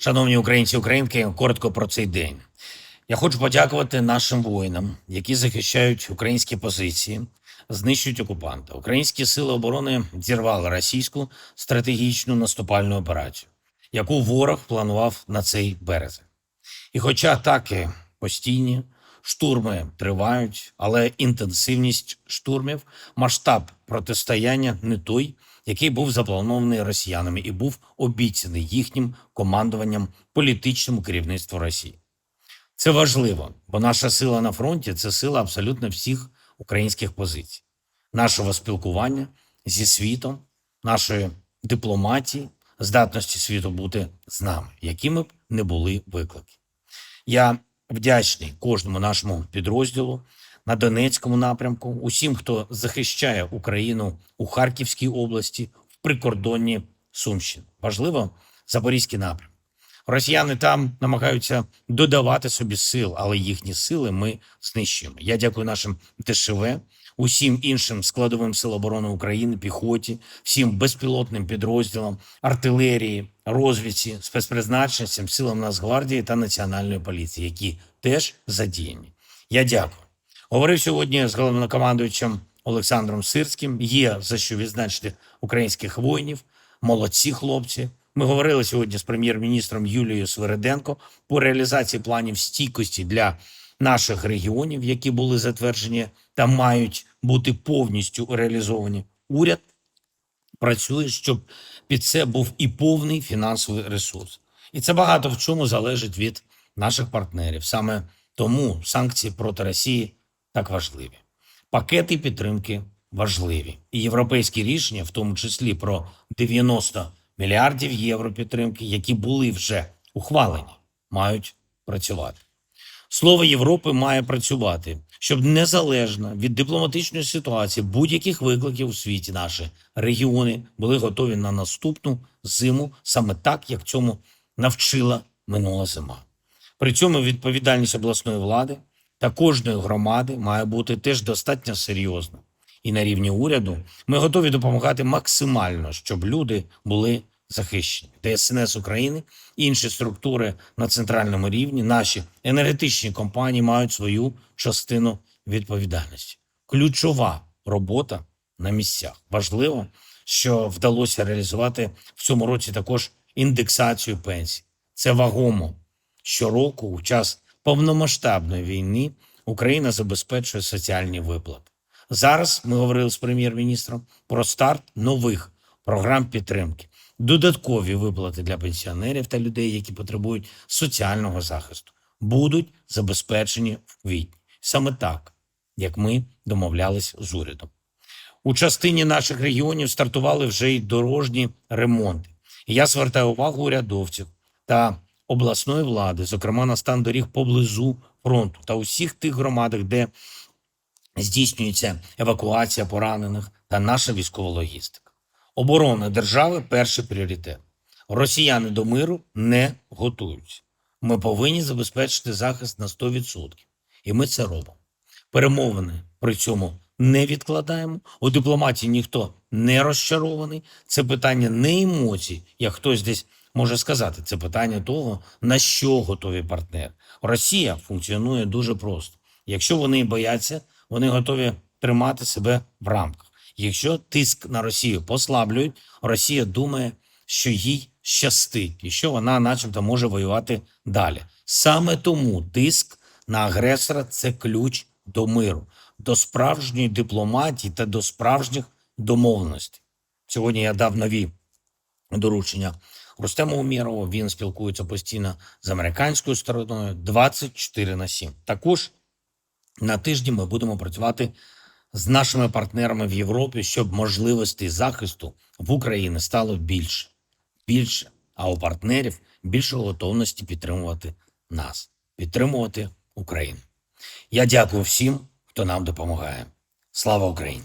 Шановні українці і українки, коротко про цей день. Я хочу подякувати нашим воїнам, які захищають українські позиції, знищують окупанта. Українські сили оборони зірвали російську стратегічну наступальну операцію, яку ворог планував на цей березень. І хоча атаки постійні, штурми тривають, але інтенсивність штурмів, масштаб протистояння не той, який був запланований росіянами і був обіцяний їхнім командуванням політичному керівництву Росії. Це важливо, бо наша сила на фронті – це сила абсолютно всіх українських позицій, нашого спілкування зі світом, нашої дипломатії, здатності світу бути з нами, якими б не були виклики. Я вдячний кожному нашому підрозділу на Донецькому напрямку, усім, хто захищає Україну у Харківській області, в прикордонні Сумщини. Важливо Запорізький напрямок. Росіяни там намагаються додавати собі сил, але їхні сили ми знищуємо. Я дякую нашим ДШВ, усім іншим складовим сил оборони України, піхоті, всім безпілотним підрозділам, артилерії, розвідці, спецпризначенцям, силам Нацгвардії та Національної поліції, які теж задіяні. Я дякую. Говорив сьогодні з головнокомандуючим Олександром Сирським. Є за що відзначити українських воїнів. Молодці хлопці. Ми говорили сьогодні з прем'єр-міністром Юлією Свериденко по реалізації планів стійкості для наших регіонів, які були затверджені та мають бути повністю реалізовані. Уряд працює, щоб під це був і повний фінансовий ресурс. І це багато в чому залежить від наших партнерів. Саме тому санкції проти Росії так важливі. Пакети підтримки важливі. І європейські рішення, в тому числі про 90 мільярдів євро підтримки, які були вже ухвалені, мають працювати. Слово Європи має працювати, щоб незалежно від дипломатичної ситуації, будь-яких викликів у світі наші регіони були готові на наступну зиму саме так, як цьому навчила минула зима. При цьому відповідальність обласної влади та кожної громади має бути теж достатньо серйозна. І на рівні уряду ми готові допомагати максимально, щоб люди були захищені. ДСНС України, інші структури на центральному рівні, наші енергетичні компанії мають свою частину відповідальності. Ключова робота на місцях. Важливо, що вдалося реалізувати в цьому році також індексацію пенсій. Це вагомо. Щороку, у час повномасштабної війни, Україна забезпечує соціальні виплати. Зараз ми говорили з прем'єр-міністром про старт нових програм підтримки. Додаткові виплати для пенсіонерів та людей, які потребують соціального захисту, будуть забезпечені в квітні. Саме так, як ми домовлялись з урядом. У частині наших регіонів стартували вже й дорожні ремонти. І я звертаю увагу урядовців та обласної влади, зокрема на стан доріг поблизу фронту та усіх тих громадах, де здійснюється евакуація поранених та наша військова логістика. Оборона держави – перший пріоритет. Росіяни до миру не готуються. Ми повинні забезпечити захист на 100%. І ми це робимо. Перемовини при цьому не відкладаємо. У дипломатії ніхто не розчарований. Це питання не емоцій, як хтось десь може сказати. Це питання того, на що готові партнери. Росія функціонує дуже просто. Якщо вони бояться, вони готові тримати себе в рамках. Якщо тиск на Росію послаблюють, Росія думає, що їй щастить і що вона начебто може воювати далі. Саме тому тиск на агресора – це ключ до миру, до справжньої дипломатії та до справжніх домовленостей. Сьогодні я дав нові доручення Рустему Умєрову, він спілкується постійно з американською стороною 24/7. Також на тижні ми будемо працювати з нашими партнерами в Європі, щоб можливостей захисту в Україні стало більше. Більше, а у партнерів більше готовності підтримувати нас, підтримувати Україну. Я дякую всім, хто нам допомагає. Слава Україні!